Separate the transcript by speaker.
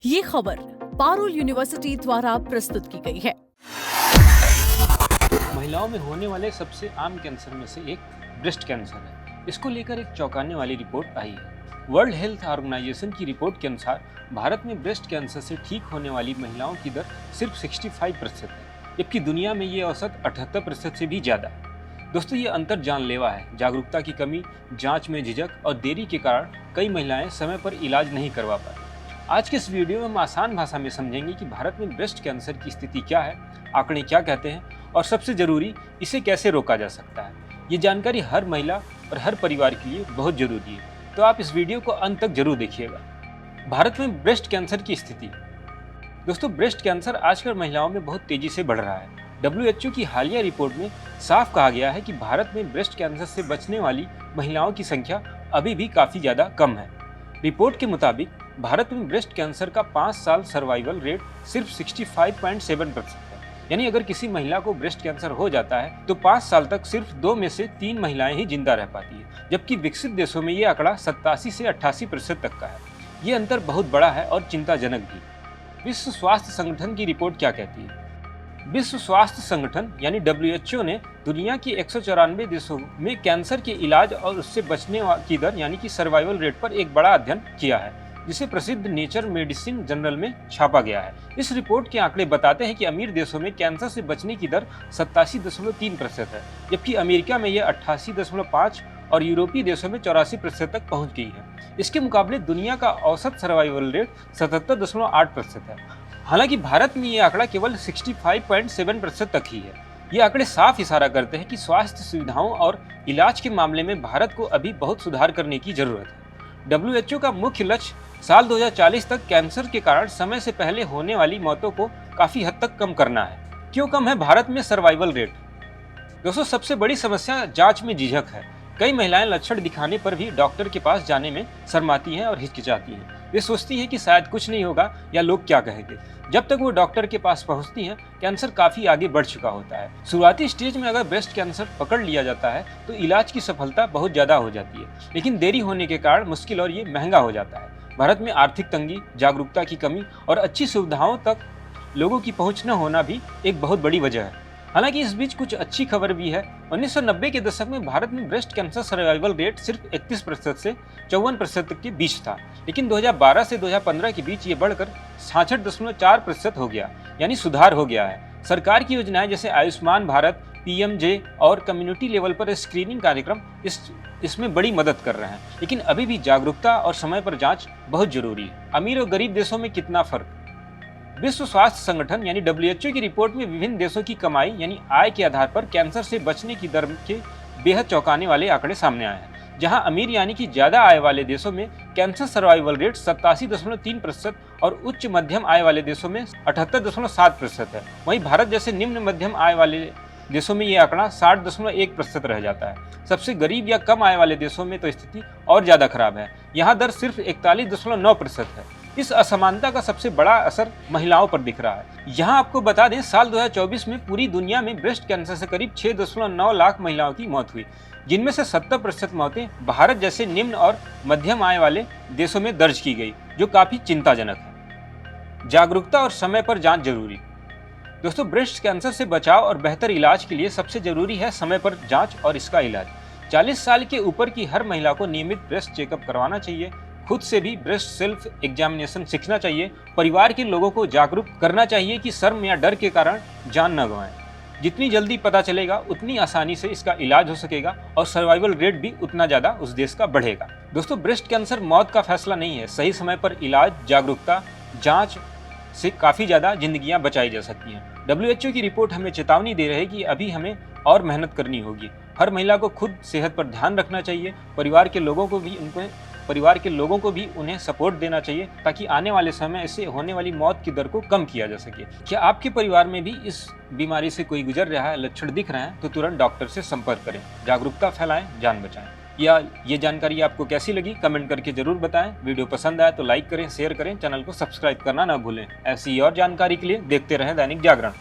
Speaker 1: ये खबर पारुल यूनिवर्सिटी द्वारा प्रस्तुत की गई है।
Speaker 2: महिलाओं में होने वाले सबसे आम कैंसर में से एक ब्रेस्ट कैंसर है। इसको लेकर एक चौंकाने वाली रिपोर्ट आई है। वर्ल्ड हेल्थ ऑर्गेनाइजेशन की रिपोर्ट के अनुसार भारत में ब्रेस्ट कैंसर से ठीक होने वाली महिलाओं की दर सिर्फ 65% है, जबकि दुनिया में ये औसत 78% से भी ज़्यादा है। दोस्तों, ये अंतर जानलेवा है। जागरूकता की कमी, जांच में झिझक और देरी के कारण कई महिलाएं समय पर इलाज नहीं करवा पाती। आज के इस वीडियो में हम आसान भाषा में समझेंगे कि भारत में ब्रेस्ट कैंसर की स्थिति क्या है, आंकड़े क्या कहते हैं और सबसे जरूरी, इसे कैसे रोका जा सकता है। ये जानकारी हर महिला और हर परिवार के लिए बहुत जरूरी है, तो आप इस वीडियो को अंत तक जरूर देखिएगा। भारत में ब्रेस्ट कैंसर की स्थिति। दोस्तों, ब्रेस्ट कैंसर आजकल महिलाओं में बहुत तेजी से बढ़ रहा है। WHO की हालिया रिपोर्ट में साफ कहा गया है कि भारत में ब्रेस्ट कैंसर से बचने वाली महिलाओं की संख्या अभी भी काफ़ी ज़्यादा कम है। रिपोर्ट के मुताबिक भारत में ब्रेस्ट कैंसर का 5 साल सर्वाइवल रेट सिर्फ 65.7% है। यानी अगर किसी महिला को ब्रेस्ट कैंसर हो जाता है तो 5 साल तक सिर्फ 2 में से 3 महिलाएं ही जिंदा रह पाती है, जबकि विकसित देशों में ये आंकड़ा 87 से 88% तक का है। ये अंतर बहुत बड़ा है और चिंताजनक भी। विश्व स्वास्थ्य संगठन की रिपोर्ट क्या कहती है? विश्व स्वास्थ्य संगठन यानी WHO ने दुनिया के 194 देशों में कैंसर के इलाज और उससे बचने की दर यानी कि सर्वाइवल रेट पर एक बड़ा अध्ययन किया है, जिसे प्रसिद्ध नेचर मेडिसिन जर्नल में छापा गया है। इस रिपोर्ट के आंकड़े बताते हैं कि अमीर देशों में कैंसर से बचने की दर 87.3% है, जबकि अमेरिका में यह 88.5% और यूरोपीय देशों में 84% तक पहुंच गई है। इसके मुकाबले दुनिया का औसत सर्वाइवल रेट 77.8% है। हालांकि भारत में ये आंकड़ा केवल 65.7% तक ही है। ये आंकड़े साफ इशारा करते हैं कि स्वास्थ्य सुविधाओं और इलाज के मामले में भारत को अभी बहुत सुधार करने की जरूरत है। WHO का मुख्य लक्ष्य साल 2040 तक कैंसर के कारण समय से पहले होने वाली मौतों को काफी हद तक कम करना है। क्यों कम है भारत में सर्वाइवल रेट? दोस्तों, सबसे बड़ी समस्या जांच में झिझक है। कई महिलाएं लक्षण दिखाने पर भी डॉक्टर के पास जाने में शर्माती हैं और हिचकिचाती हैं। वे सोचती हैं कि शायद कुछ नहीं होगा या लोग क्या कहेंगे। जब तक वो डॉक्टर के पास पहुंचती हैं, कैंसर काफी आगे बढ़ चुका होता है। शुरुआती स्टेज में अगर ब्रेस्ट कैंसर पकड़ लिया जाता है तो इलाज की सफलता बहुत ज्यादा हो जाती है, लेकिन देरी होने के कारण मुश्किल और ये महंगा हो जाता है। भारत में आर्थिक तंगी, जागरूकता की कमी और अच्छी सुविधाओं तक लोगों की पहुंच न होना भी एक बहुत बड़ी वजह है। हालांकि इस बीच कुछ अच्छी खबर भी है। 1990 के दशक में भारत में ब्रेस्ट कैंसर सर्वाइवल रेट सिर्फ 31% से 54% तक के बीच था, लेकिन 2012 से 2015 के बीच ये बढ़कर 66.4% हो गया, यानी सुधार हो गया है। सरकार की योजनाएं जैसे आयुष्मान भारत, PMJ और कम्युनिटी लेवल पर स्क्रीनिंग कार्यक्रम इसमें बड़ी मदद कर रहे हैं, लेकिन अभी भी जागरूकता और समय पर जांच बहुत जरूरी है। अमीर और गरीब देशों में कितना फर्क? विश्व स्वास्थ्य संगठन यानी WHO की रिपोर्ट में विभिन्न देशों की कमाई यानी आय के आधार पर कैंसर से बचने की दर के बेहद चौंकाने वाले आंकड़े सामने आए हैं। जहां अमीर यानी कि ज्यादा आय वाले देशों में कैंसर सर्वाइवल रेट 87.3% और उच्च मध्यम आय वाले देशों में 78.7% है। वहीं भारत जैसे निम्न मध्यम आय वाले देशों में ये आंकड़ा 60.1% रह जाता है। सबसे गरीब या कम आय वाले देशों में तो स्थिति और ज्यादा खराब है। यहाँ दर सिर्फ 41.9% है। इस असमानता का सबसे बड़ा असर महिलाओं पर दिख रहा है। यहाँ आपको बता दें, साल 2024 में पूरी दुनिया में ब्रेस्ट कैंसर से करीब 6.9 लाख महिलाओं की मौत हुई, जिनमें से 70% मौतें भारत जैसे निम्न और मध्यम आय वाले देशों में दर्ज की गई, जो काफी चिंताजनक है। जागरूकता और समय पर जांच जरूरी। दोस्तों, ब्रेस्ट कैंसर से बचाव और बेहतर इलाज के लिए सबसे जरूरी है समय पर जांच और इसका इलाज। 40 साल के ऊपर की हर महिला को नियमित ब्रेस्ट चेकअप करवाना चाहिए। खुद से भी ब्रेस्ट सेल्फ एग्जामिनेशन सीखना चाहिए। परिवार के लोगों को जागरूक करना चाहिए कि शर्म या डर के कारण जान न गंवाएं। जितनी जल्दी पता चलेगा उतनी आसानी से इसका इलाज हो सकेगा और सर्वाइवल रेट भी उतना ज्यादा उस देश का बढ़ेगा। दोस्तों, ब्रेस्ट कैंसर मौत का फैसला नहीं है। सही समय पर इलाज, जागरूकता, जांच से काफी ज्यादा जिंदगियां बचाई जा सकती हैं। WHO की रिपोर्ट हमें चेतावनी दे रही है कि अभी हमें और मेहनत करनी होगी। हर महिला को खुद सेहत पर ध्यान रखना चाहिए। परिवार के लोगों को भी उन्हें सपोर्ट देना चाहिए, ताकि आने वाले समय से होने वाली मौत की दर को कम किया जा सके। क्या आपके परिवार में भी इस बीमारी से कोई गुजर रहा है, लक्षण दिख रहे हैं, तो तुरंत डॉक्टर से संपर्क करें। जागरूकता फैलाएं, जान बचाएं। या ये जानकारी आपको कैसी लगी कमेंट करके जरूर बताएं। वीडियो पसंद आए तो लाइक करें, शेयर करें, चैनल को सब्सक्राइब करना ना भूलें। ऐसी और जानकारी के लिए देखते रहें दैनिक जागरण।